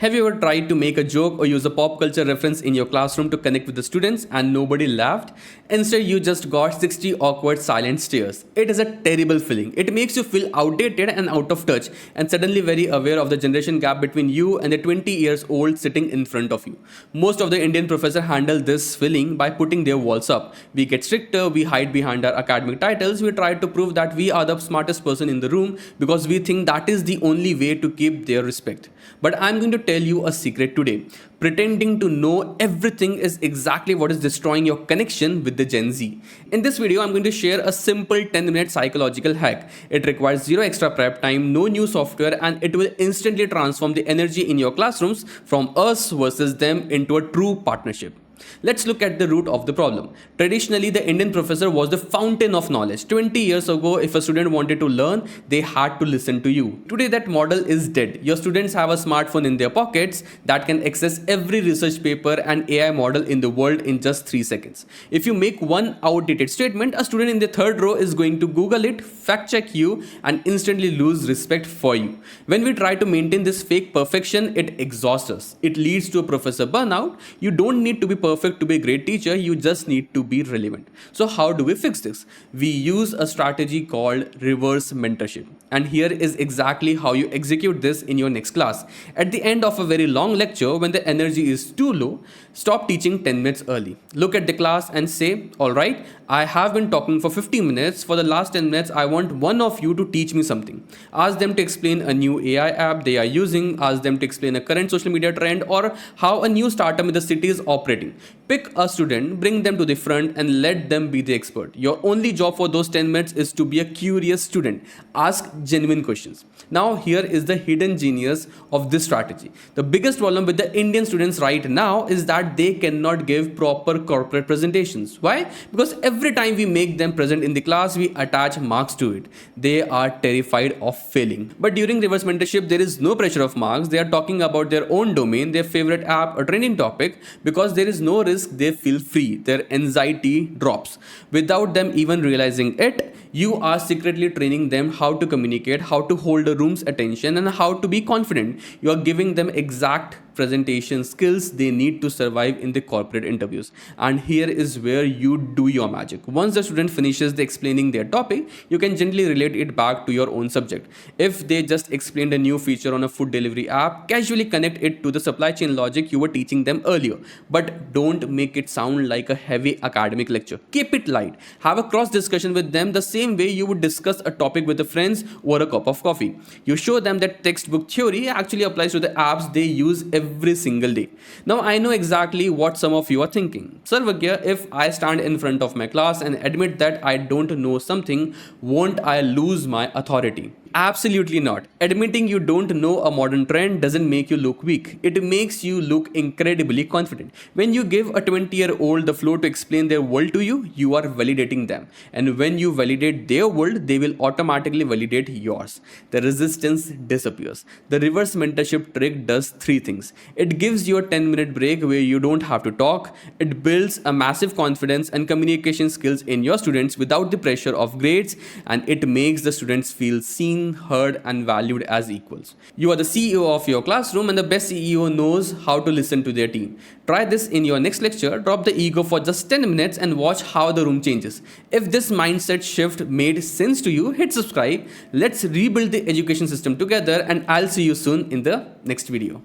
Have you ever tried to make a joke or use a pop culture reference in your classroom to connect with the students and nobody laughed? Instead, you just got 60 awkward silent stares. It is a terrible feeling. It makes you feel outdated and out of touch and suddenly very aware of the generation gap between you and the 20 years old sitting in front of you. Most of the Indian professors handle this feeling by putting their walls up. We get stricter, we hide behind our academic titles, we try to prove that we are the smartest person in the room because we think that is the only way to keep their respect. But I'm going to tell you a secret today. Pretending to know everything is exactly what is destroying your connection with the Gen Z. In this video, I'm going to share a simple 10-minute psychological hack. It requires zero extra prep time, no new software, and it will instantly transform the energy in your classrooms from us versus them into a true partnership. Let's look at the root of the problem. Traditionally, the Indian professor was the fountain of knowledge. 20 years ago, if a student wanted to learn, they had to listen to you. Today, that model is dead. Your students have a smartphone in their pockets that can access every research paper and AI model in the world in just 3 seconds. If you make one outdated statement, a student in the third row is going to Google it, fact check you, and instantly lose respect for you. When we try to maintain this fake perfection, it exhausts us. It leads to a professor burnout. You don't need to be perfect to be a great teacher, you just need to be relevant. So how do we fix this? We use a strategy called reverse mentorship. And here is exactly how you execute this in your next class. At the end of a very long lecture, when the energy is too low, stop teaching 10 minutes early. Look at the class and say, all right, I have been talking for 50 minutes. For the last 10 minutes, I want one of you to teach me something. Ask them to explain a new AI app they are using. Ask them to explain a current social media trend or how a new startup in the city is operating. Pick a student, bring them to the front and let them be the expert. Your only job for those 10 minutes is to be a curious student. Ask genuine questions. Now here is the hidden genius of this strategy. The biggest problem with the Indian students right now is that they cannot give proper corporate presentations. Why? Because every time we make them present in the class, we attach marks to it. They are terrified of failing. But during reverse mentorship, there is no pressure of marks. They are talking about their own domain, their favorite app or trending topic. Because there is no risk, they feel free. Their anxiety drops. Without them even realizing it, you are secretly training them how to communicate, how to hold a room's attention, and how to be confident. You are giving them exact presentation skills they need to survive in the corporate interviews. And here is where you do your magic. Once the student finishes the explaining their topic, you can gently relate it back to your own subject. If they just explained a new feature on a food delivery app, casually connect it to the supply chain logic you were teaching them earlier. But don't make it sound like a heavy academic lecture. Keep it light. Have a cross discussion with them the same way you would discuss a topic with a friends over a cup of coffee. You show them that textbook theory actually applies to the apps they use every single day. Now I know exactly what some of you are thinking. Sarvagya, if I stand in front of my class and admit that I don't know something, won't I lose my authority? Absolutely not. Admitting you don't know a modern trend doesn't make you look weak. It makes you look incredibly confident. When you give a 20-year-old the floor to explain their world to you, you are validating them. And when you validate their world, they will automatically validate yours. The resistance disappears. The reverse mentorship trick does 3 things. It gives you a 10-minute break where you don't have to talk. It builds a massive confidence and communication skills in your students without the pressure of grades, and it makes the students feel seen, heard, and valued as equals. You are the CEO of your classroom, and the best CEO knows how to listen to their team. Try this in your next lecture. Drop the ego for just 10 minutes and watch how the room changes. If this mindset shift made sense to you, hit subscribe. Let's rebuild the education system together, and I'll see you soon in the next video.